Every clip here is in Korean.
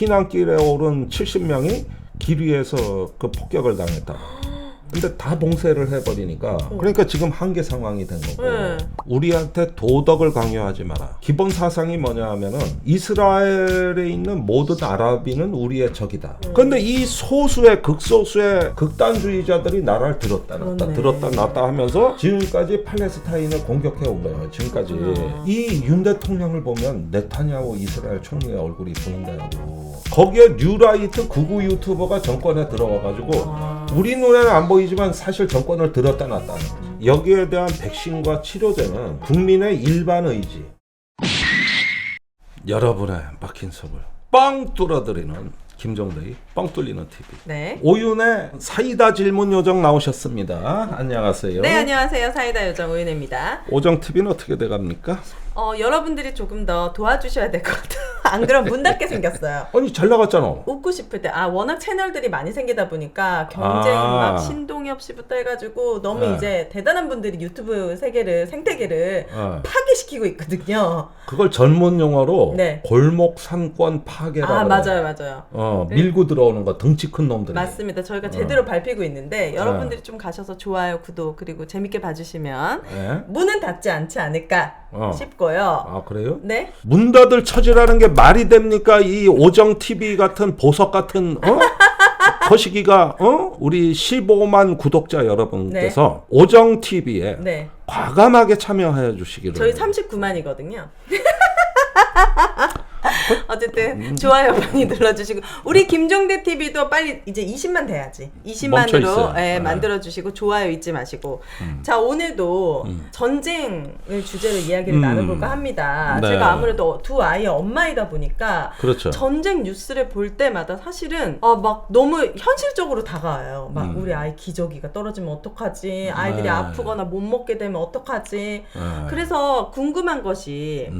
피난길에 오른 70명이 길 위에서 그 폭격을 당했다. 근데 다 봉쇄를 해버리니까 그러니까 지금 한계 상황이 된 거고 우리한테 도덕을 강요하지 마라. 기본 사상이 뭐냐 하면은 이스라엘에 있는 모든 아랍인은 우리의 적이다. 근데 이 소수의 극소수의 극단주의자들이 나라를 들었다 놨다 들었다 놨다 하면서 지금까지 팔레스타인을 공격해 온 거예요. 지금까지. 이 윤 대통령을 보면 네타냐후 이스라엘 총리의 얼굴이 보인다고. 거기에 뉴라이트 극우 유튜버가 정권에 들어와가지고 우리 눈에는 안 보이지만 사실 정권을 들었다 놨다 하는 거죠. 여기에 대한 백신과 치료제는 국민의 일반 의지. 여러분의 막힌 속을 빵 뚫어드리는 김종대의 뻥 뚫리는 TV. 네. 오윤의 사이다 질문 요정 나오셨습니다. 안녕하세요. 네, 안녕하세요. 사이다 요정 오윤입니다. 오정 TV는 어떻게 돼갑니까? 여러분들이 조금 더 도와주셔야 될 것 같아요. 안 그러면 문 닫게 생겼어요. 아니 잘 나갔잖아. 웃고 싶을 때 워낙 채널들이 많이 생기다 보니까 경쟁 막 신동엽 씨부터 해가지고 너무 이제 대단한 분들이 유튜브 세계를 생태계를 파괴시키고 있거든요. 그걸 전문 용어로 네. 골목 상권 파괴라고. 맞아요. 밀고 들어오는 거 덩치 큰 놈들이. 맞습니다. 저희가 제대로 밟히고 있는데 여러분들이 좀 가셔서 좋아요, 구독 그리고 재밌게 봐주시면 문은 닫지 않지 않을까 싶고요. 아 그래요? 네. 문 닫을 처지라는 게 말이 됩니까? 이 오정 TV 같은 보석 같은 거시기가 우리 15만 구독자 여러분께서 오정 TV에 과감하게 참여해 주시기를. 저희 39만이거든요. 어쨌든 좋아요 많이 눌러주시고 우리 김종대 TV도 빨리 이제 20만 돼야지. 20만으로 만들어주시고 좋아요 잊지 마시고. 자 오늘도 전쟁을 주제로 이야기를 나눠볼까 합니다. 네. 제가 아무래도 두 아이의 엄마이다 보니까 그렇죠. 전쟁 뉴스를 볼 때마다 사실은 막 너무 현실적으로 다가와요. 막 우리 아이 기저귀가 떨어지면 어떡하지? 아이들이 아프거나 못 먹게 되면 어떡하지? 그래서 궁금한 것이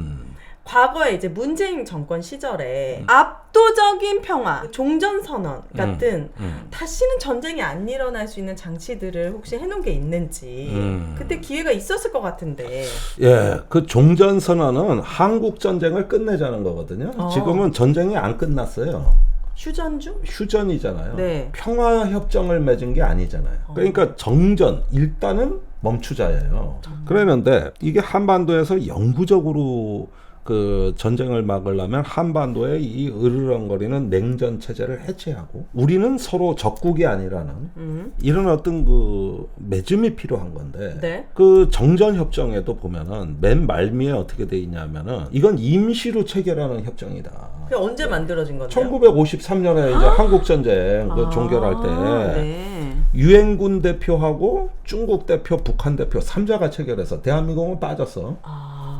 과거에 이제 문재인 정권 시절에 압도적인 평화, 종전선언 같은 다시는 전쟁이 안 일어날 수 있는 장치들을 혹시 해놓은 게 있는지 그때 기회가 있었을 것 같은데. 예, 그 종전선언은 한국 전쟁을 끝내자는 거거든요. 지금은 전쟁이 안 끝났어요. 휴전주? 휴전이잖아요. 네. 평화협정을 맺은 게 아니잖아요. 그러니까 정전, 일단은 멈추자예요. 그랬는데 이게 한반도에서 영구적으로 그 전쟁을 막으려면 한반도의 이 으르렁거리는 냉전 체제를 해체하고 우리는 서로 적국이 아니라는 이런 어떤 그 맺음이 필요한 건데 그 정전 협정에도 보면은 맨 말미에 어떻게 돼 있냐면은 이건 임시로 체결하는 협정이다. 그게 언제 만들어진 건데요? 1953년에 이제 한국 전쟁 그 종결할 때 유엔군 대표하고 중국 대표, 북한 대표 3자가 체결해서 대한민국은 빠졌어.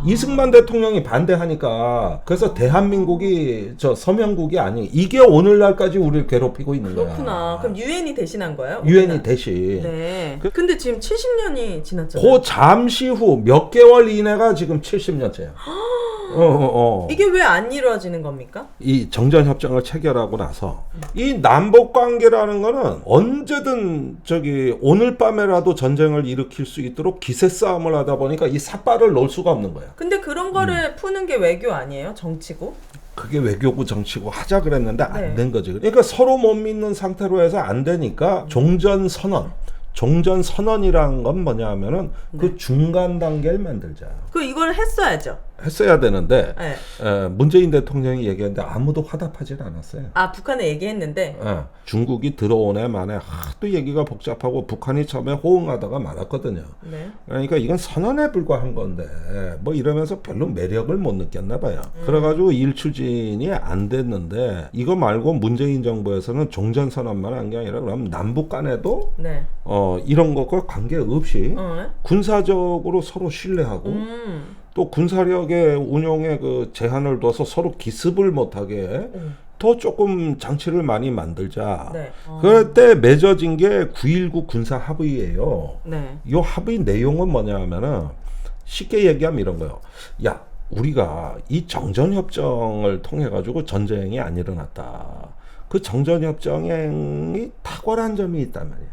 이승만 대통령이 반대하니까 그래서 대한민국이 서명국이 아니 이게 오늘날까지 우리를 괴롭히고 있는 거야. 그렇구나. 그럼 유엔이 대신한 거예요? 유엔이 대신. 네. 근데 지금 70년이 지났잖아요. 그 잠시 후 몇 개월 이내가 지금 70년째야. 이게 왜 안 이루어지는 겁니까? 이 정전협정을 체결하고 나서 이 남북관계라는 거는 언제든 오늘 밤에라도 전쟁을 일으킬 수 있도록 기세싸움을 하다 보니까 이 삿발을 놓을 수가 없는 거야. 근데 그런 거를 푸는 게 외교 아니에요? 정치고? 그게 외교부 정치고 하자 그랬는데 안 된 거지. 그러니까 서로 못 믿는 상태로 해서 안 되니까 종전선언이라는 건 뭐냐 하면은 그 중간 단계를 만들자. 이걸 했어야 되는데 문재인 대통령이 얘기했는데 아무도 화답하지 않았어요. 북한에 얘기했는데 중국이 들어오네 만에 하도 얘기가 복잡하고 북한이 처음에 호응하다가 말았거든요. 그러니까 이건 선언에 불과한 건데 뭐 이러면서 별로 매력을 못 느꼈나 봐요. 그래가지고 일 추진이 안 됐는데 이거 말고 문재인 정부에서는 종전선언만 한 게 아니라 그럼 남북 간에도 이런 것과 관계없이 군사적으로 서로 신뢰하고 또 군사력의 운용에 그 제한을 둬서 서로 기습을 못하게 더 조금 장치를 많이 만들자. 그럴 때 맺어진 게 9.19 군사 합의예요. 이 합의 내용은 뭐냐 하면은 쉽게 얘기하면 이런 거예요. 야, 우리가 이 정전협정을 통해 가지고 전쟁이 안 일어났다. 그 정전협정이 탁월한 점이 있단 말이에요.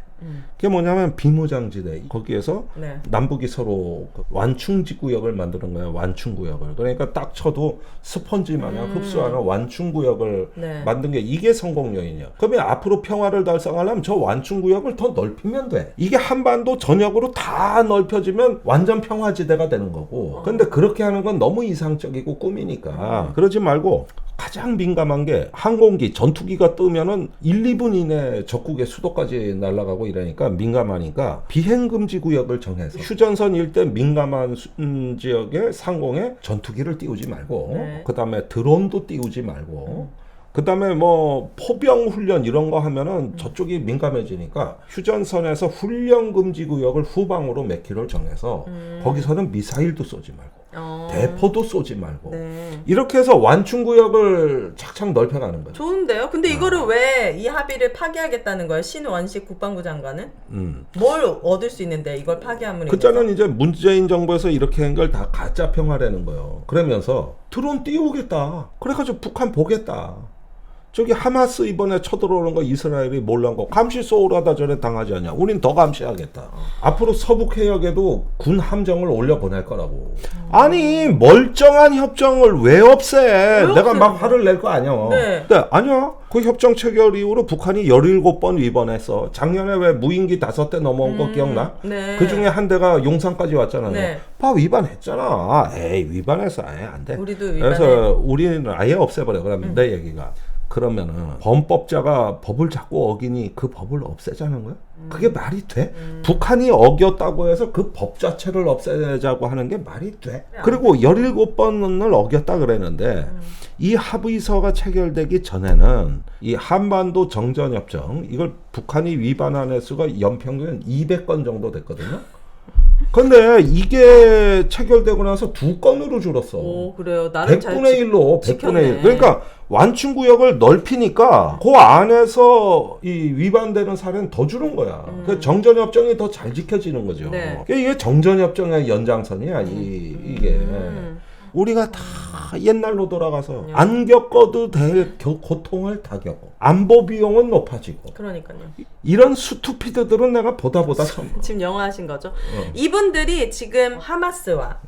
그게 뭐냐면 비무장지대. 거기에서 네. 남북이 서로 그 완충지 구역을 만드는 거예요. 완충 구역을. 그러니까 딱 쳐도 스펀지 마냥 흡수하는 완충 구역을 네. 만든 게 이게 성공 요인이야. 그러면 앞으로 평화를 달성하려면 저 완충 구역을 더 넓히면 돼. 이게 한반도 전역으로 다 넓혀지면 완전 평화지대가 되는 거고. 근데 그렇게 하는 건 너무 이상적이고 꿈이니까. 그러지 말고 가장 민감한 게 항공기, 전투기가 뜨면은 1, 2분 이내 적국의 수도까지 날아가고 이러니까 민감하니까 비행금지 구역을 정해서 휴전선 일대 민감한 지역의 상공에 전투기를 띄우지 말고 네. 그 다음에 드론도 띄우지 말고 그 다음에 뭐 포병 훈련 이런 거 하면은 저쪽이 민감해지니까 휴전선에서 훈련 금지 구역을 후방으로 몇 킬로를 정해서 거기서는 미사일도 쏘지 말고 대포도 쏘지 말고 네. 이렇게 해서 완충 구역을 착착 넓혀가는 거죠. 좋은데요? 근데 이거를 왜 이 합의를 파기하겠다는 거예요? 신원식 국방부 장관은? 뭘 얻을 수 있는데 이걸 파기함으로 그자는 이제 문재인 정부에서 이렇게 한 걸 다 가짜 평화라는 거예요. 그러면서 드론 띄우겠다. 그래가지고 북한 보겠다. 저기 하마스 이번에 쳐들어오는 거 이스라엘이 몰란 거 감시 쏘우라다 저래 당하지 않냐. 우린 더 감시하겠다. 앞으로 서북 해역에도 군 함정을 올려보낼 거라고. 아니 멀쩡한 협정을 왜 없애? 내가 막 화를 낼 거 아니야. 네. 근데 아니야. 그 협정 체결 이후로 북한이 17번 위반했어. 작년에 왜 무인기 5대 넘어온 거 기억나? 네. 그 중에 한 대가 용산까지 왔잖아요. 네. 봐 위반했잖아. 에이 위반했어. 아예 안 돼. 우리도 위반해. 그래서 우리는 아예 없애버려. 그러면 내 얘기가. 그러면은 범법자가 법을 자꾸 어기니 그 법을 없애자는 거야? 그게 말이 돼? 북한이 어겼다고 해서 그 법 자체를 없애자고 하는 게 말이 돼? 그리고 17번을 어겼다 그랬는데 이 합의서가 체결되기 전에는 이 한반도 정전협정 이걸 북한이 위반한 횟수가 연평균 200건 정도 됐거든요. 근데 이게 체결되고 나서 2건으로 줄었어. 오, 그래요. 나름 100분의 1로 100분의 1. 지켰네. 그러니까 완충 구역을 넓히니까 그 안에서 이 위반되는 사례는 더 줄은 거야. 그 정전 협정이 더 잘 지켜지는 거죠. 네. 그러니까 이게 정전 협정의 연장선이야. 이게 우리가 다 옛날로 돌아가서 안 겪어도 될 고통을 다 겪고 안보 비용은 높아지고. 그러니까요. 이런 스투피드들은 내가 보다 처음. 지금 영어 하신 거죠? 이분들이 지금 하마스와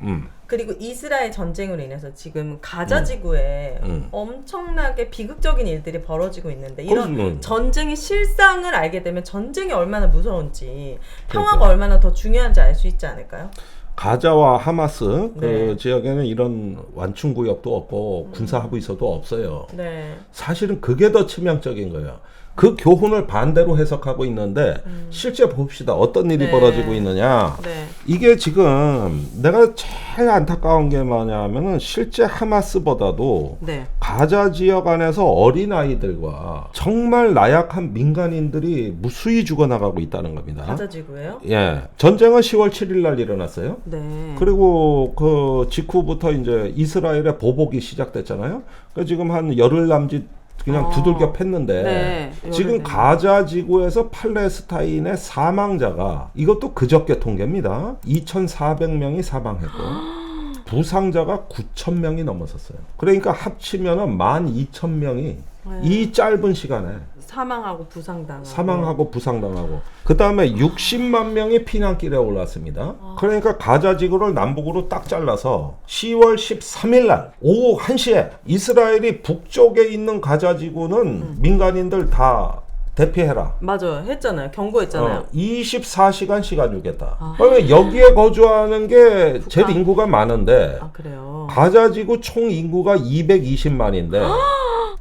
그리고 이스라엘 전쟁으로 인해서 지금 가자 지구에 엄청나게 비극적인 일들이 벌어지고 있는데 이런 전쟁의 실상을 알게 되면 전쟁이 얼마나 무서운지 평화가 얼마나 더 중요한지 알 수 있지 않을까요? 가자와 하마스 그 네. 지역에는 이런 완충 구역도 없고 군사 합의서도 없어요. 네. 사실은 그게 더 치명적인 거예요. 그 교훈을 반대로 해석하고 있는데 실제 봅시다. 어떤 일이 네. 벌어지고 있느냐. 네. 이게 지금 내가 제일 안타까운 게 뭐냐면은 실제 하마스보다도 네. 가자 지역 안에서 어린아이들과 정말 나약한 민간인들이 무수히 죽어나가고 있다는 겁니다. 가자 지구예요? 예. 전쟁은 10월 7일 날 일어났어요. 네. 그리고 그 직후부터 이제 이스라엘의 보복이 시작됐잖아요. 그러니까 지금 한 열흘 남짓 그냥 두들겨 팼는데 네, 지금 가자 지구에서 팔레스타인의 사망자가 이것도 그저께 통계입니다. 2,400명이 사망했고 부상자가 9,000명이 넘어섰어요. 그러니까 합치면은 12,000명이 이 짧은 시간에 사망하고 부상당하고 그 다음에 60만 명이 피난길에 올랐습니다. 그러니까 가자 지구를 남북으로 딱 잘라서 10월 13일 날 오후 1시에 이스라엘이 북쪽에 있는 가자 지구는 민간인들 다 대피해라. 맞아요. 했잖아요. 경고했잖아요. 24시간 시간 주겠다. 그러면 여기에 거주하는 게 제일 인구가 많은데 아, 그래요? 가자 지구 총 인구가 220만인데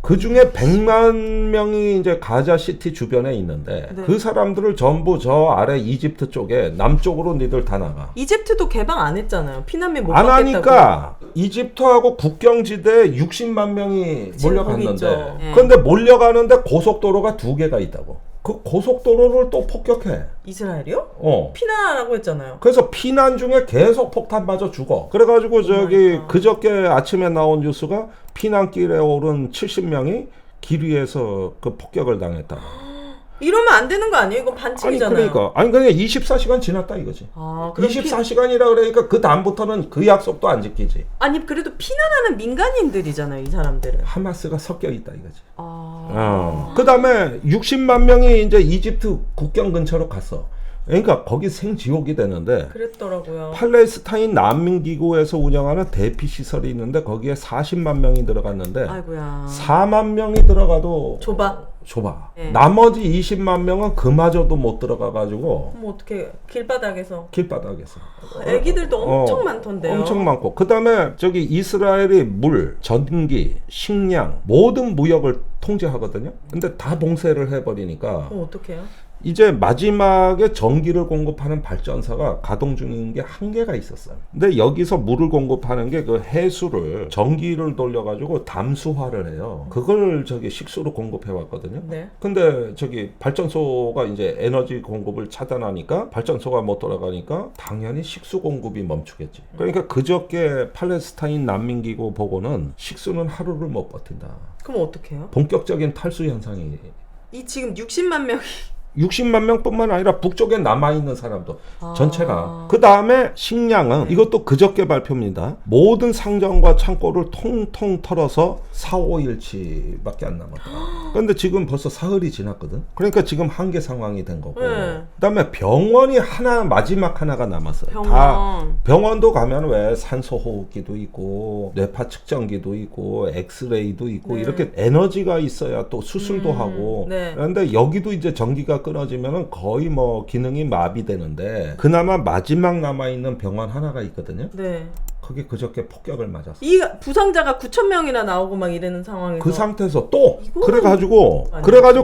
그 중에 100만 명이 이제 가자 시티 주변에 있는데 네. 그 사람들을 전부 저 아래 이집트 쪽에 남쪽으로 니들 다 나가. 이집트도 개방 안 했잖아요. 피난민 못 안 받겠다고. 하니까 이집트하고 국경지대에 60만 명이 지금 거기 몰려갔는데 있죠. 예. 근데 몰려가는데 고속도로가 2개가 있다고. 그 고속도로를 또 폭격해. 이스라엘이요? 피난하라고 했잖아요. 그래서 피난 중에 계속 폭탄 맞아 죽어. 그래가지고 저기 그저께 아침에 나온 뉴스가 피난길에 오른 70명이 길 위에서 그 폭격을 당했다. 이러면 안 되는 거 아니에요? 이건 반칙이잖아요. 아니 그러니까 24시간 지났다 이거지. 아, 24시간이라 그러니까 그 다음부터는 그 약속도 안 지키지. 아니 그래도 피난하는 민간인들이잖아요, 이 사람들은. 하마스가 섞여 있다 이거지. 아. 그다음에 60만 명이 이제 이집트 국경 근처로 갔어. 그러니까 거기 생지옥이 되는데 그랬더라고요. 팔레스타인 난민기구에서 운영하는 대피 시설이 있는데 거기에 40만 명이 들어갔는데 아이고야. 4만 명이 들어가도 좁아. 네. 나머지 20만 명은 그마저도 못 들어가가지고 뭐 어떻게 길바닥에서. 애기들도 엄청 많던데요. 엄청 많고 그다음에 저기 이스라엘이 물, 전기, 식량 모든 무역을 통제하거든요. 근데 다 봉쇄를 해버리니까 어떡해요? 이제 마지막에 전기를 공급하는 발전소가 가동 중인 게 한계가 있었어요. 근데 여기서 물을 공급하는 게 그 해수를 전기를 돌려가지고 담수화를 해요. 그걸 저기 식수로 공급해 왔거든요. 네. 근데 저기 발전소가 이제 에너지 공급을 차단하니까 발전소가 못 돌아가니까 당연히 식수 공급이 멈추겠지. 그러니까 그저께 팔레스타인 난민기구 보고는 식수는 하루를 못 버틴다. 그럼 어떡해요? 본격적인 탈수 현상이. 이 지금 60만 명이 60만 명뿐만 아니라 북쪽에 남아있는 사람도 전체가. 그 다음에 식량은 이것도 그저께 발표입니다. 모든 상점과 창고를 통통 털어서 4, 5일치 밖에 안 남았다. 그런데 지금 벌써 사흘이 지났거든. 그러니까 지금 한계 상황이 된 거고. 그 다음에 병원이 마지막 하나가 남았어요. 다 병원도 가면 왜 산소호흡기도 있고 뇌파 측정기도 있고 엑스레이도 있고 이렇게 에너지가 있어야 또 수술도 하고. 그런데 여기도 이제 전기가 끊어지면은 거의 뭐 기능이 마비되는데 그나마 마지막 남아있는 병원 하나가 있거든요. 네. 그게 그저께 폭격을 맞았어. 이 부상자가 9,000명이나 나오고 막 이러는 상황에서 그 상태에서 또 그래가지고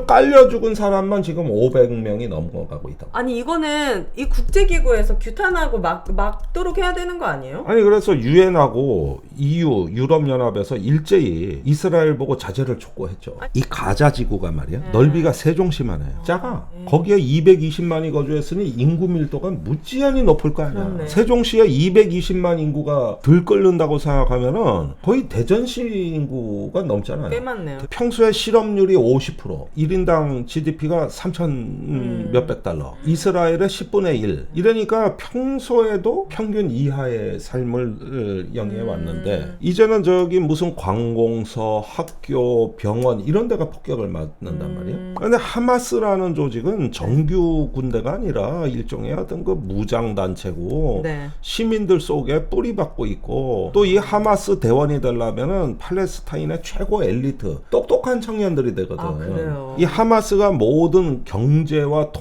깔려 죽은 사람만 지금 500명이 넘어가고 있다. 아니 이거는 이 국제기구에서 규탄하고 막도록 해야 되는 거 아니에요? 아니 그래서 유엔하고 EU, 유럽연합에서 일제히 이스라엘 보고 자제를 촉구했죠. 이 가자 지구가 말이야 넓이가 세종시만 해요. 작아. 거기에 220만이 거주했으니 인구 밀도가 무지한히 높을 거 아니야. 그렇네. 세종시에 220만 인구가 들끓는다고 생각하면은 거의 대전시 인구가 넘잖아요. 꽤 많네요. 평소에 실업률이 50%, 1인당 GDP가 3,000 몇백 달러, 이스라엘의 10분의 1. 이러니까 평소에도 평균 이하의 삶을 영위해 왔는데 이제는 저기 무슨 관공서, 학교, 병원 이런 데가 폭격을 맞는단 말이에요. 그런데 하마스라는 조직은 정규 군대가 아니라 일종의 어떤 그 무장 단체고 시민들 속에 뿌리박고 있고 또 이 하마스 대원이 되려면은 팔레스타인의 최고 엘리트 똑똑한 청년들이 되거든. 이 하마스가 모든 경제와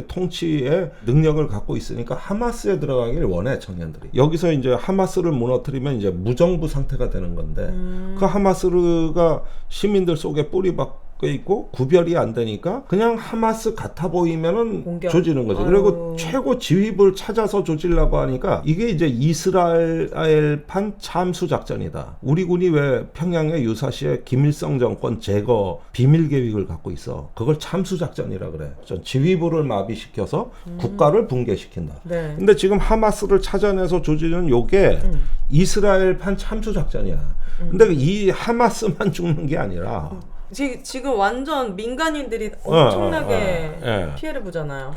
통치의 능력을 갖고 있으니까 하마스에 들어가길 원해 청년들이. 여기서 이제 하마스를 무너뜨리면 이제 무정부 상태가 되는 건데 그 하마스가 시민들 속에 뿌리박고 있고 구별이 안 되니까 그냥 하마스 같아 보이면은 조지는 거지. 그리고 최고 지휘부를 찾아서 조지려고 하니까 이게 이제 이스라엘판 참수 작전이다. 우리 군이 왜 평양의 유사시에 김일성 정권 제거 비밀 계획을 갖고 있어. 그걸 참수 작전이라 그래. 지휘부를 마비시켜서 국가를 붕괴시킨다. 근데 지금 하마스를 찾아내서 조지는 요게 이스라엘판 참수 작전이야. 근데 이 하마스만 죽는 게 아니라 지금 완전 민간인들이 엄청나게 피해를 보잖아요.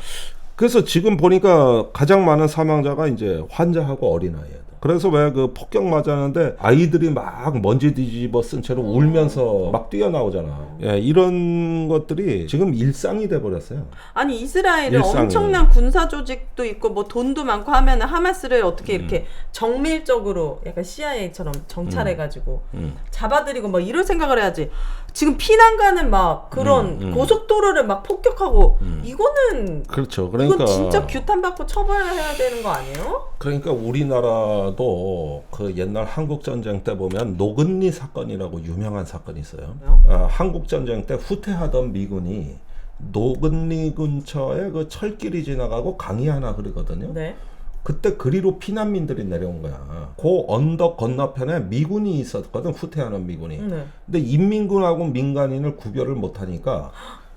그래서 지금 보니까 가장 많은 사망자가 이제 환자하고 어린아이예요. 그래서 왜 그 폭격 맞았는데 아이들이 막 먼지 뒤집어 쓴 채로 울면서 막 뛰어나오잖아. 이런 것들이 지금 일상이 돼버렸어요. 아니 이스라엘은 엄청난 군사 조직도 있고 뭐 돈도 많고 하면은 하마스를 어떻게 이렇게 정밀적으로 약간 CIA처럼 정찰해가지고 잡아들이고 막 이럴 생각을 해야지. 지금 피난 가는 막 그런 고속도로를 막 폭격하고 이거는 그렇죠. 그러니까 이건 진짜 규탄받고 처벌해야 되는 거 아니에요? 그러니까 우리나라도 그 옛날 한국 전쟁 때 보면 노근리 사건이라고 유명한 사건이 있어요. 한국 전쟁 때 후퇴하던 미군이 노근리 근처에 그 철길이 지나가고 강이 하나 흐르거든요. 그때 그리로 피난민들이 내려온 거야. 그 언덕 건너편에 미군이 있었거든. 후퇴하는 미군이. 근데 인민군하고 민간인을 구별을 못하니까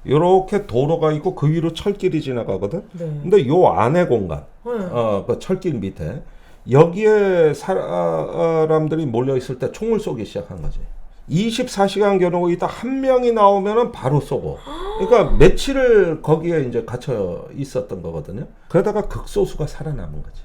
요렇게 도로가 있고 그 위로 철길이 지나가거든. 근데 요 안에 공간, 그 철길 밑에 여기에 사람들이 몰려 있을 때 총을 쏘기 시작한 거지. 24시간 겨누고 있다 한 명이 나오면은 바로 쏘고. 그러니까 며칠을 거기에 이제 갇혀 있었던 거거든요. 그러다가 극소수가 살아남은 거지.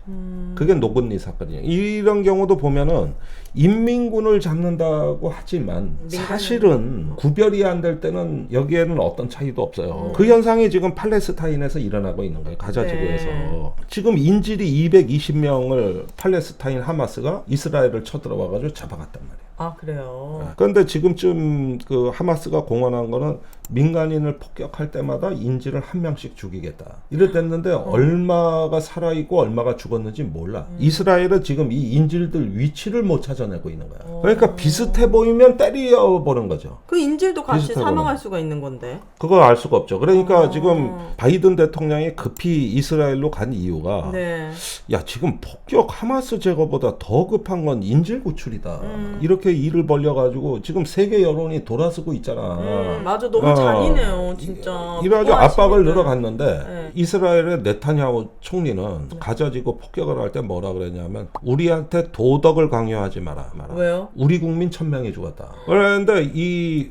그게 노근리 사건이에요. 이런 경우도 보면은 인민군을 잡는다고 하지만 사실은 구별이 안 될 때는 여기에는 어떤 차이도 없어요. 그 현상이 지금 팔레스타인에서 일어나고 있는 거예요. 가자 지구에서. 네. 지금 인질이 220명을 팔레스타인 하마스가 이스라엘을 쳐들어와가지고 잡아갔단 말이에요. 아, 그래요. 그런데 지금쯤 그 하마스가 공언한 거는 민간인을 폭격할 때마다 인질을 한 명씩 죽이겠다. 이래 됐는데 얼마가 살아있고 얼마가 죽었는지 몰라. 이스라엘은 지금 이 인질들 위치를 못 찾아내고 있는 거야. 그러니까 비슷해 보이면 때려보는 거죠. 그 인질도 같이 비슷해 사망할 보면. 수가 있는 건데. 그걸 알 수가 없죠. 그러니까 지금 바이든 대통령이 급히 이스라엘로 간 이유가 네. 야 지금 폭격 하마스 제거보다 더 급한 건 인질 구출이다. 이렇게 일을 벌려가지고 지금 세계 여론이 돌아서고 있잖아. 맞아, 너무 잔인해요, 진짜. 이래가지고 압박을 시민들. 늘어갔는데 네. 이스라엘의 네타냐후 총리는 가자지구 폭격을 할 때 뭐라 그랬냐면 우리한테 도덕을 강요하지 마라. 왜요? 우리 국민 1000명이 죽었다. 그런데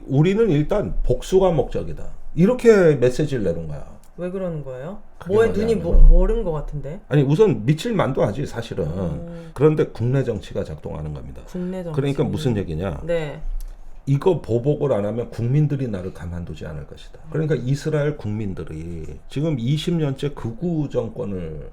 우리는 일단 복수가 목적이다. 이렇게 메시지를 내는 거야. 왜 그러는 거예요? 그게 뭐에 눈이 뭐냐면은 모른 것 같은데. 아니 우선 미칠 만도 하지 사실은. 그런데 국내 정치가 작동하는 겁니다. 국내 정치. 그러니까 무슨 얘기냐? 네. 이거 보복을 안 하면 국민들이 나를 가만두지 않을 것이다. 그러니까 이스라엘 국민들이 지금 20년째 극우 정권을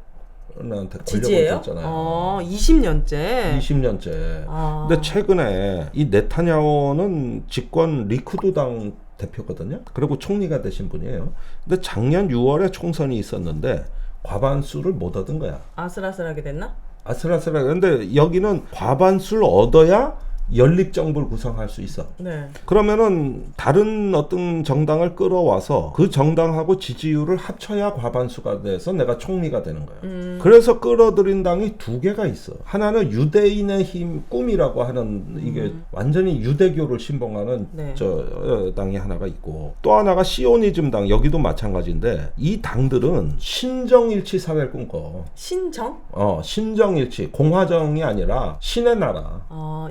나한테 걸려고 지지해요? 있었잖아요. 20년째. 20년째. 근데 최근에 이 네타냐후는 집권 리쿠드당 대표거든요. 그리고 총리가 되신 분이에요. 근데 작년 6월에 총선이 있었는데 과반수를 못 얻은 거야. 아슬아슬하게 됐나? 아슬아슬하게. 근데 여기는 과반수를 얻어야 연립정부를 구성할 수 있어. 네. 그러면은 다른 어떤 정당을 끌어와서 그 정당하고 지지율을 합쳐야 과반수가 돼서 내가 총리가 되는 거야. 그래서 끌어들인 당이 두 개가 있어. 하나는 유대인의 힘 꿈이라고 하는 이게 완전히 유대교를 신봉하는 네. 당이 하나가 있고 또 하나가 시오니즘 당 여기도 마찬가지인데 이 당들은 신정일치 사회를 꿈꿔. 신정? 신정일치 공화정이 아니라 신의 나라.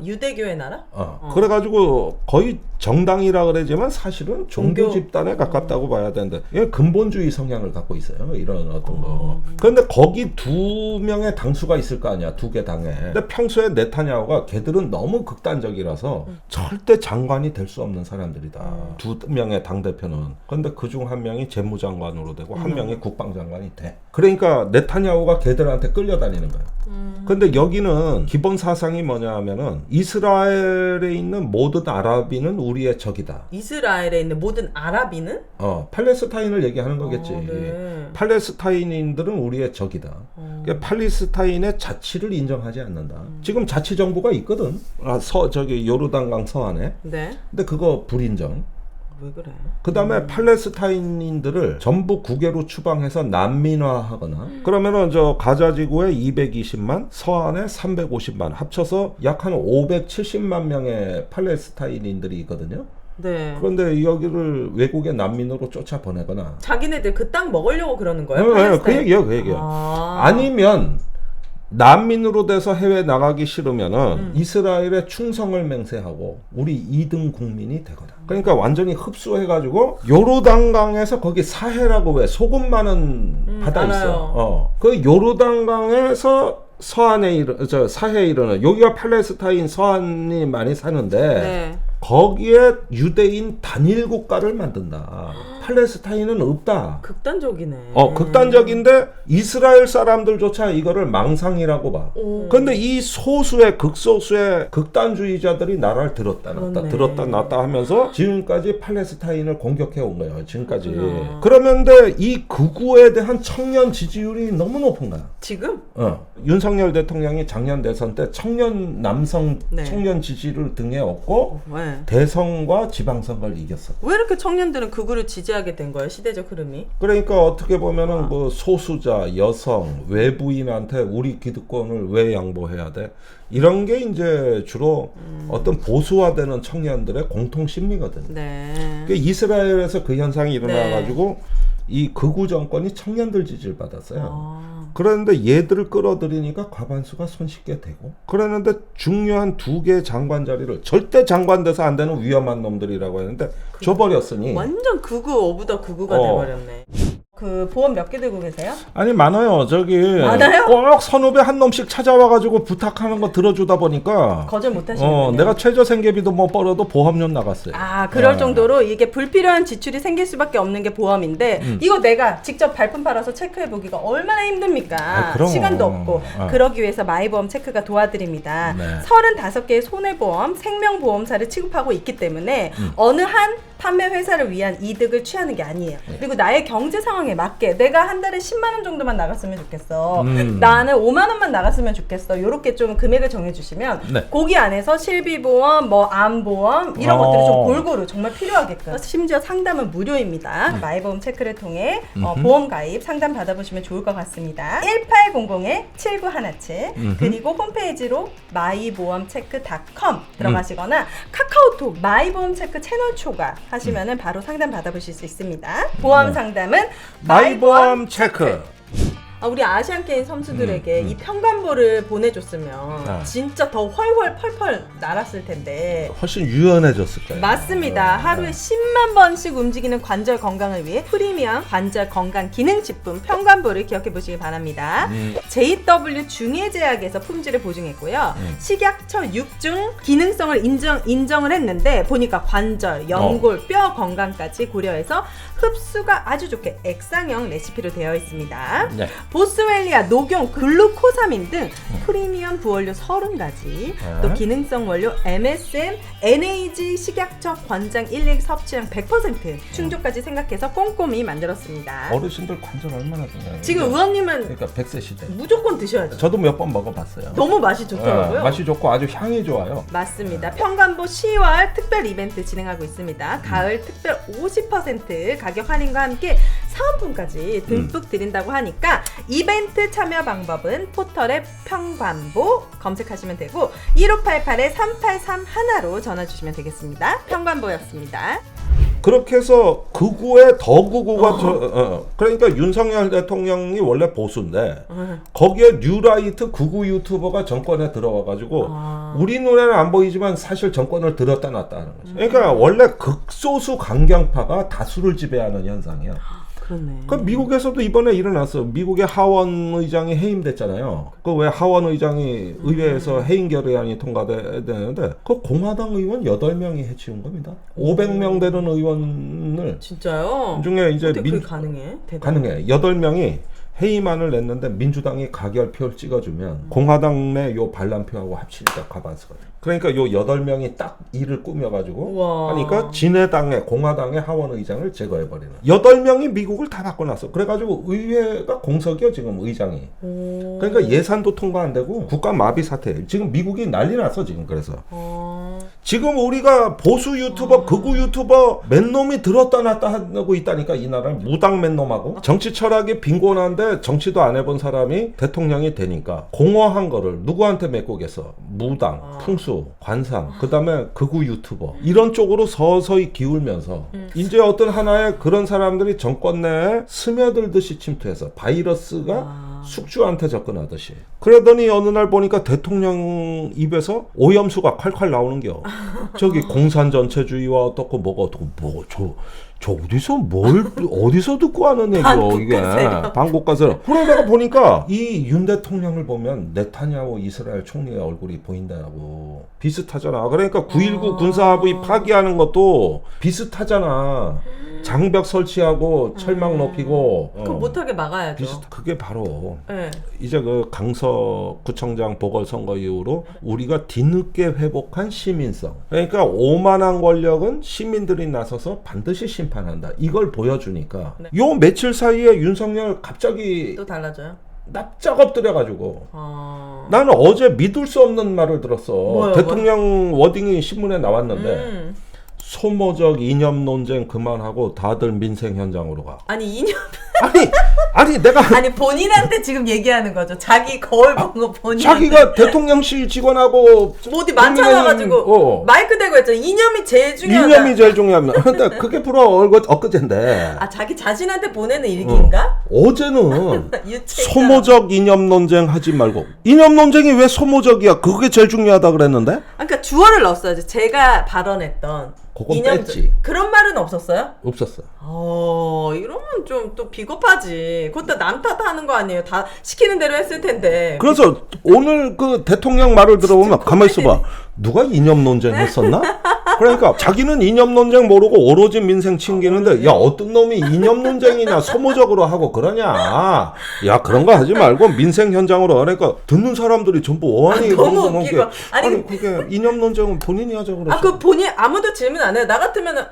유대교의 나라? 그래가지고 거의 정당이라 그러지만 사실은 종교 집단에 가깝다고 봐야 되는데 이게 근본주의 성향을 갖고 있어요. 이런 어떤 거. 그런데 거기 두 명의 당수가 있을 거 아니야. 두 개 당에. 근데 평소에 네타냐후가 걔들은 너무 극단적이라서 절대 장관이 될 수 없는 사람들이다. 두 명의 당대표는. 그런데 그중 한 명이 재무장관으로 되고 한 명이 국방장관이 돼. 그러니까 네타냐후가 걔들한테 끌려다니는 거야. 근데 여기는 기본 사상이 뭐냐 하면은 이스라엘에 있는 모든 아랍인은 우리의 적이다. 이스라엘에 있는 모든 아랍인은? 팔레스타인을 얘기하는 거겠지. 네. 팔레스타인인들은 우리의 적이다. 그러니까 팔레스타인의 자치를 인정하지 않는다. 지금 자치정부가 있거든. 저기 요르단강 서안에. 네. 근데 그거 불인정. 왜 그래? 그 다음에 팔레스타인인들을 전부 국외로 추방해서 난민화하거나 그러면은 저 가자지구에 220만, 서안에 350만 합쳐서 약 한 570만 명의 팔레스타인인들이 있거든요. 네. 그런데 여기를 외국의 난민으로 쫓아 보내거나 자기네들 그 땅 먹으려고 그러는 거예요? 네, 그 얘기예요, 그 얘기예요. 아니면 난민으로 돼서 해외 나가기 싫으면은 이스라엘에 충성을 맹세하고 우리 2등 국민이 되거나. 그러니까 완전히 흡수해가지고 요르단강에서 거기 사해라고 왜 소금 많은 바다 있어. 그 요르단강에서 서안에 사해에 이르는 여기가 팔레스타인 서안이 많이 사는데 네. 거기에 유대인 단일 국가를 만든다. 팔레스타인은 없다. 극단적이네. 극단적인데 이스라엘 사람들조차 이거를 망상이라고 봐. 그런데 이 소수의 극소수의 극단주의자들이 나라를 들었다 놨다 하면서 지금까지 팔레스타인을 공격해 온 거예요. 지금까지. 그러면데 이 극우에 대한 청년 지지율이 너무 높은 거야. 지금? 윤석열 대통령이 작년 대선 때 청년 남성 네. 청년 지지를 등에 업고 네. 대선과 지방선거를 이겼어. 왜 이렇게 청년들은 극우를 지지하게 된 거예요? 시대적 흐름이? 그러니까 어떻게 보면은 뭐 소수자, 여성, 외부인한테 우리 기득권을 왜 양보해야 돼? 이런 게 이제 주로 어떤 보수화되는 청년들의 공통 심리거든. 네. 그러니까 이스라엘에서 그 현상이 일어나가지고 이 극우 정권이 청년들 지지를 받았어요. 그런데 얘들을 끌어들이니까 과반수가 손쉽게 되고 그랬는데 중요한 두 개의 장관 자리를 절대 장관 돼서 안 되는 위험한 놈들이라고 했는데 줘버렸으니 완전 극우 오브더 극우가 돼버렸네. 그 보험 몇 개 들고 계세요? 아니 많아요. 저기 많아요? 꼭 선후배 한 놈씩 찾아와가지고 부탁하는 거 들어주다 보니까 거절 못 하시네요. 내가 최저생계비도 뭐 벌어도 보험료 나갔어요. 아 그럴 정도로 이게 불필요한 지출이 생길 수밖에 없는 게 보험인데 이거 내가 직접 발품 팔아서 체크해보기가 얼마나 힘듭니까? 그럼. 시간도 없고 그러기 위해서 마이보험 체크가 도와드립니다. 35개의 손해보험, 생명보험사를 취급하고 있기 때문에 어느 한 판매 회사를 위한 이득을 취하는 게 아니에요. 그리고 나의 경제 상황에 맞게 내가 한 달에 10만 원 정도만 나갔으면 좋겠어. 나는 5만 원만 나갔으면 좋겠어. 요렇게 좀 금액을 정해주시면 네. 거기 안에서 실비보험, 뭐 암보험 이런 것들을 좀 골고루 정말 필요하게끔 심지어 상담은 무료입니다. 마이보험 체크를 통해 보험 가입 상담 받아보시면 좋을 것 같습니다. 1800-7917 그리고 홈페이지로 마이보험체크.com 들어가시거나 카카오톡 마이보험체크 채널 초과 하시면은 바로 상담 받아보실 수 있습니다. 보험 상담은 마이보험 체크. 우리 아시안 게임 선수들에게 이 평관보를 보내줬으면 진짜 더 훨훨 펄펄 날았을 텐데 훨씬 유연해졌을 거예요. 맞습니다. 하루에 10만 번씩 움직이는 관절 건강을 위해 프리미엄 관절 건강 기능식품 평관보를 기억해 보시기 바랍니다. JW 중해제약에서 품질을 보증했고요. 식약처 6중 기능성을 인정을 했는데 보니까 관절, 연골, 뼈 건강까지 고려해서 흡수가 아주 좋게 액상형 레시피로 되어 있습니다. 네. 보스웰리아, 녹용, 글루코사민 등 프리미엄 부원료 30가지 또 기능성 원료 MSM, NAG 식약처 권장 일일 섭취량 100% 충족까지 생각해서 꼼꼼히 만들었습니다. 어르신들 관절 얼마나 좋아요. 지금 의원님은 그러니까 100세 시대. 무조건 드셔야죠. 저도 몇 번 먹어봤어요. 너무 맛이 좋더라고요. 맛이 좋고 아주 향이 좋아요. 맞습니다. 평관보 10월 특별 이벤트 진행하고 있습니다. 가을 특별 50% 가격 할인과 함께 사은품까지 듬뿍 드린다고 하니까 이벤트 참여 방법은 포털에 평관보 검색하시면 되고 1588-3831로 전화 주시면 되겠습니다. 평관보였습니다. 그렇게 해서 극우의 더 극우가 그러니까 윤석열 대통령이 원래 보수인데 거기에 뉴라이트 극우 유튜버가 정권에 들어와가지고 우리 눈에는 안 보이지만 사실 정권을 들었다 놨다 하는 거죠. 그러니까 원래 극소수 강경파가 다수를 지배하는 현상이야. 그렇네. 그 미국에서도 이번에 일어났어. 미국의 하원 의장이 해임됐잖아요. 그 왜 하원 의장이 의회에서 해임 결의안이 통과되는데 그 공화당 의원 8명이 해치운 겁니다. 500명 되는 의원을 진짜요? 중에 이제 그게 가능해? 가능해. 8명이 해임안을 냈는데 민주당이 가결표를 찍어주면 공화당 내 요 반란표하고 합치니까 과반수가 돼. 그러니까 요 8명이 딱 일을 꾸며가지고 우와. 하니까 진해당의 공화당의 하원의장을 제거해버리는 8명이 미국을 다 바꿔놨어. 그래가지고 의회가 공석이요 지금 의장이. 그러니까 예산도 통과 안 되고 국가 마비 사태. 지금 미국이 난리 났어 지금. 그래서 지금 우리가 보수 유튜버 극우 유튜버 맨놈이 들었다 놨다 하고 있다니까. 이 나라는 무당 맨놈하고 정치 철학이 빈곤한데 정치도 안 해본 사람이 대통령이 되니까 공허한 거를 누구한테 메꾸겠어. 무당, 풍수, 관상, 그 다음에 극우 유튜버 이런 쪽으로 서서히 기울면서 이제 어떤 하나의 그런 사람들이 정권 내에 스며들듯이 침투해서 바이러스가 숙주한테 접근하듯이. 그러더니 어느 날 보니까 대통령 입에서 오염수가 콸콸 나오는겨. 저기 공산 전체주의와 어떻고 뭐가 어떻고 저 어디서 어디서 듣고 하는 얘기요 이게. 방국가세요. 그러다가 보니까 이 윤 대통령을 보면 네타냐후 이스라엘 총리의 얼굴이 보인다고. 비슷하잖아. 그러니까 9.19 군사합의 파기하는 것도 비슷하잖아. 장벽 설치하고 철망 높이고. 그거 못하게 막아야죠. 그게 바로 네. 이제 그 강서구청장 보궐선거 이후로 우리가 뒤늦게 회복한 시민성. 그러니까 오만한 권력은 시민들이 나서서 반드시 심판한다. 이걸 보여주니까 요 며칠 사이에 윤석열 갑자기 또 달라져요? 납작 엎드려가지고 나는 어제 믿을 수 없는 말을 들었어. 뭐요, 대통령 워딩이 신문에 나왔는데 소모적 이념 논쟁 그만하고 다들 민생 현장으로 가. 아니 이념 아니 내가 아니 본인한테 지금 얘기하는 거죠. 자기 거울 본 거 본인. 자기가 대통령실 직원하고 뭐 어디 만나가지고 마이크 대고 했잖아. 이념이 제일 중요하다. 이념이 제일 중요합니다. 근데 그게 프로 엊그제인데. 아 자기 자신한테 보내는 일기인가? 어제는 소모적 이념 논쟁 하지 말고 이념 논쟁이 왜 소모적이야? 그게 제일 중요하다 그랬는데? 그러니까 주어를 넣었어야죠. 제가 발언했던 그건 뺐지. 그런 말은 없었어요? 없었어. 이러면 좀 또 비겁하지. 그것도 남 탓하는 거 아니에요? 다 시키는 대로 했을 텐데. 그래서 오늘 그 대통령 말을 들어보면 가만히 있어봐. 누가 이념 논쟁 했었나? 그러니까 자기는 이념 논쟁 모르고 오로지 민생 챙기는데 야 어떤 놈이 이념 논쟁이냐 소모적으로 하고 그러냐. 야 그런 거 하지 말고 민생 현장으로. 그러니까 듣는 사람들이 전부 어안이 너무 웃기고. 아니 그게 이념 논쟁은 본인이 하자 그러지. 그 본인 아무도 질문 안 해요. 나 같으면은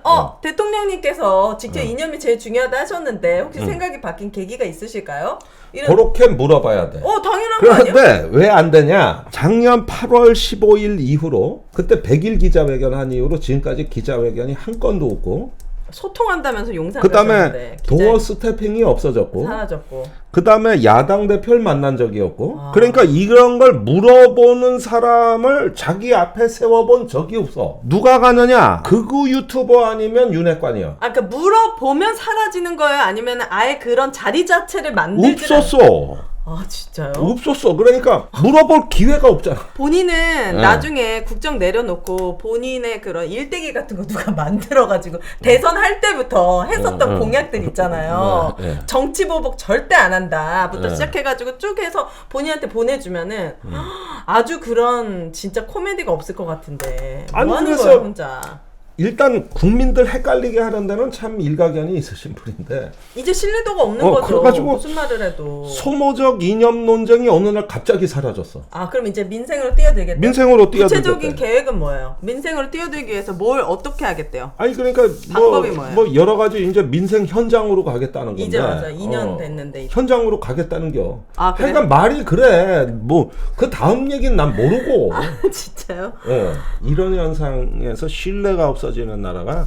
대통령님께서 직접 이념이 제일 중요하다 하셨는데 혹시 생각이 바뀐 계기가 있으실까요? 그렇게 물어봐야 돼. 당연한 거 아니에요? 그런데 왜 안 되냐? 작년 8월 15일 이후로 그때 100일 기자회견 한 이후로 지금까지 기자회견이 한 건도 없고 소통한다면서 용산 그다음에 도어 스태핑이 없어졌고 사라졌고 그다음에 야당 대표를 만난 적이 없고 그러니까 이런 걸 물어보는 사람을 자기 앞에 세워본 적이 없어. 누가 가느냐? 극우 유튜버 아니면 윤핵관이야. 그러니까 물어보면 사라지는 거예요? 아니면 아예 그런 자리 자체를 만들지 없었어. 진짜요? 없었어. 그러니까 물어볼 기회가 없잖아. 본인은 나중에 국정 내려놓고 본인의 그런 일대기 같은 거 누가 만들어가지고 대선 할 때부터 했었던 공약들 있잖아요. 정치보복 절대 안 한다부터 시작해가지고 쭉 해서 본인한테 보내주면은 아주 그런 진짜 코미디가 없을 것 같은데 뭐 하는 거예요 혼자? 일단 국민들 헷갈리게 하는 데는 참 일가견이 있으신 분인데 이제 신뢰도가 없는 거죠. 그래가지고 무슨 말을 해도 소모적 이념 논쟁이 어느 날 갑자기 사라졌어. 그럼 이제 민생으로 뛰어들겠다. 민생으로 뛰어들겠다. 구체적인 계획은 뭐예요? 민생으로 뛰어들기 위해서 뭘 어떻게 하겠대요? 아니 그러니까 방법이 뭐예요? 뭐 여러 가지 이제 민생 현장으로 가겠다는 건데. 이제 맞아. 2년 됐는데. 이제. 현장으로 가겠다는겨. 그래요? 그러니까 말이 그래. 뭐 그 다음 얘기는 난 모르고. 진짜요? 이런 현상에서 신뢰가 없어지는 나라가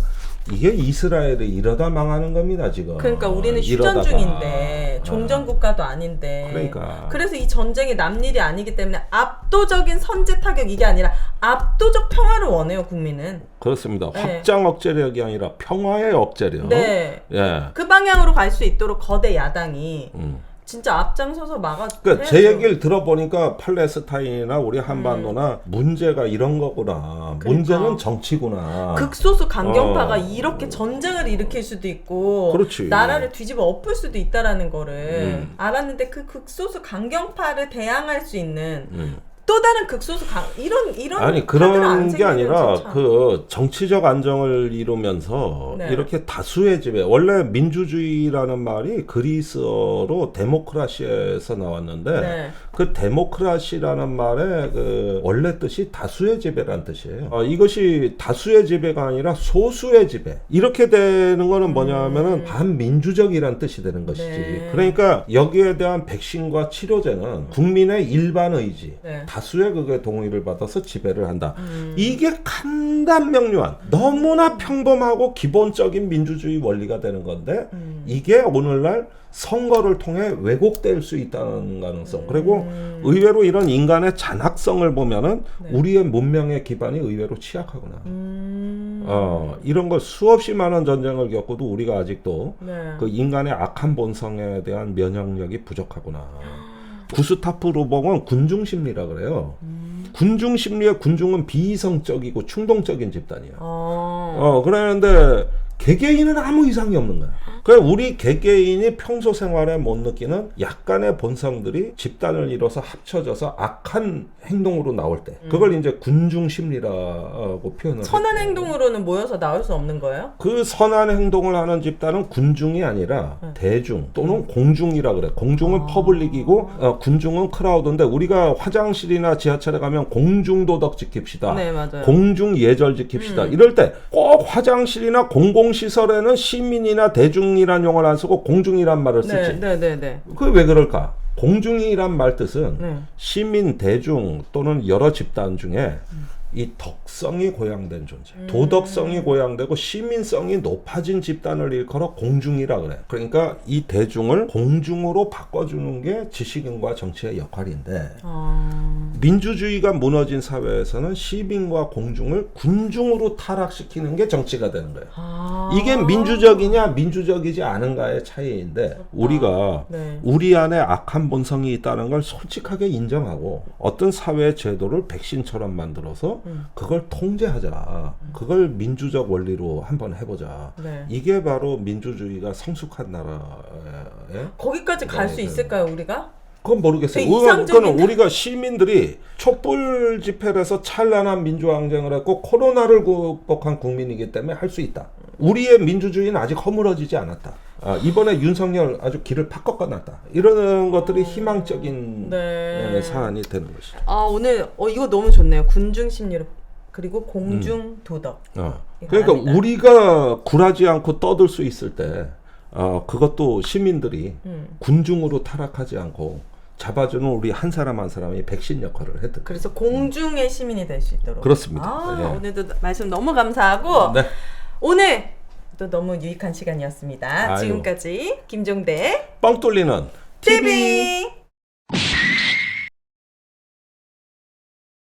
이게 이스라엘이 이러다 망하는 겁니다 지금. 그러니까 우리는 휴전 중인데 종전 국가도 아닌데. 그러니까. 그래서 이 전쟁이 남 일이 아니기 때문에 압도적인 선제 타격 이게 아니라 압도적 평화를 원해요 국민은. 그렇습니다. 확장 억제력이 아니라 평화의 억제력. 네. 그 방향으로 갈 수 있도록 거대 야당이. 진짜 앞장서서 그러니까 제 얘기를 들어보니까 팔레스타인이나 우리 한반도나 문제가 이런 거구나. 문제는 정치구나. 극소수 강경파가 이렇게 전쟁을 일으킬 수도 있고 그렇지. 나라를 뒤집어 엎을 수도 있다라는 거를 알았는데 그 극소수 강경파를 대항할 수 있는 또 다른 극소수 이런 아니 그런 게 아니라 그 정치적 안정을 이루면서 이렇게 다수의 지배. 원래 민주주의라는 말이 그리스어로 데모크라시에서 나왔는데 그 데모크라시라는 말의 그 원래 뜻이 다수의 지배란 뜻이에요. 이것이 다수의 지배가 아니라 소수의 지배. 이렇게 되는 거는 뭐냐면은 반민주적이란 뜻이 되는 것이지. 그러니까 여기에 대한 백신과 치료제는 국민의 일반 의지. 다수의 그게 동의를 받아서 지배를 한다. 이게 간단명료한 너무나 평범하고 기본적인 민주주의 원리가 되는 건데 이게 오늘날 선거를 통해 왜곡될 수 있다는 가능성. 그리고 의외로 이런 인간의 잔악성을 보면은 우리의 문명의 기반이 의외로 취약하구나. 이런 거 수없이 많은 전쟁을 겪어도 우리가 아직도 그 인간의 악한 본성에 대한 면역력이 부족하구나. 구스타프 루봉은 군중심리라 그래요. 군중심리의 군중은 비이성적이고 충동적인 집단이야. 그러는데 개개인은 아무 이상이 없는 거야. 그래 우리 개개인이 평소 생활에 못 느끼는 약간의 본성들이 집단을 이뤄서 합쳐져서 악한 행동으로 나올 때 그걸 이제 군중 심리라고 표현을 선한 행동으로는 모여서 나올 수 없는 거예요? 그 선한 행동을 하는 집단은 군중이 아니라 대중 또는 공중이라 그래. 공중은 퍼블릭이고 군중은 크라우드인데 우리가 화장실이나 지하철에 가면 공중도덕 지킵시다. 네, 맞아요. 공중 예절 지킵시다. 이럴 때 꼭 화장실이나 공공시설에는 시민이나 대중이란 용어를 안 쓰고 공중이란 말을 쓰지. 그게 왜 그럴까? 공중이란 말 뜻은 시민, 대중 또는 여러 집단 중에 이 덕성이 고양된 존재, 도덕성이 고양되고 시민성이 높아진 집단을 일컬어 공중이라 그래. 그러니까 이 대중을 공중으로 바꿔주는 게 지식인과 정치의 역할인데 민주주의가 무너진 사회에서는 시민과 공중을 군중으로 타락시키는 게 정치가 되는 거예요. 이게 민주적이냐 민주적이지 않은가의 차이인데 우리가 네. 우리 안에 악한 본성이 있다는 걸 솔직하게 인정하고 어떤 사회 제도를 백신처럼 만들어서 그걸 통제하자. 그걸 민주적 원리로 한번 해보자. 네. 이게 바로 민주주의가 성숙한 나라에 거기까지 갈 수 있을까요, 우리가? 그건 모르겠어요. 되게 이상적인- 그건 우리가 시민들이 촛불 집회를 해서 찬란한 민주항쟁을 했고 코로나를 극복한 국민이기 때문에 할 수 있다. 우리의 민주주의는 아직 허물어지지 않았다. 이번에 윤석열 아주 길을 팍 꺾어놨다. 이런 것들이 희망적인 네. 사안이 되는 것이죠. 오늘 이거 너무 좋네요. 군중 심리로 그리고 공중 도덕. 그러니까 아니다. 우리가 굴하지 않고 떠들 수 있을 때 그것도 시민들이 군중으로 타락하지 않고 잡아주는 우리 한 사람 한 사람이 백신 역할을 했던. 그래서 공중의 시민이 될 수 있도록. 그렇습니다. 예. 오늘도 말씀 너무 감사하고 네. 오늘 또 너무 유익한 시간이었습니다. 아이고. 지금까지 김종대 뻥 뚫리는 TV.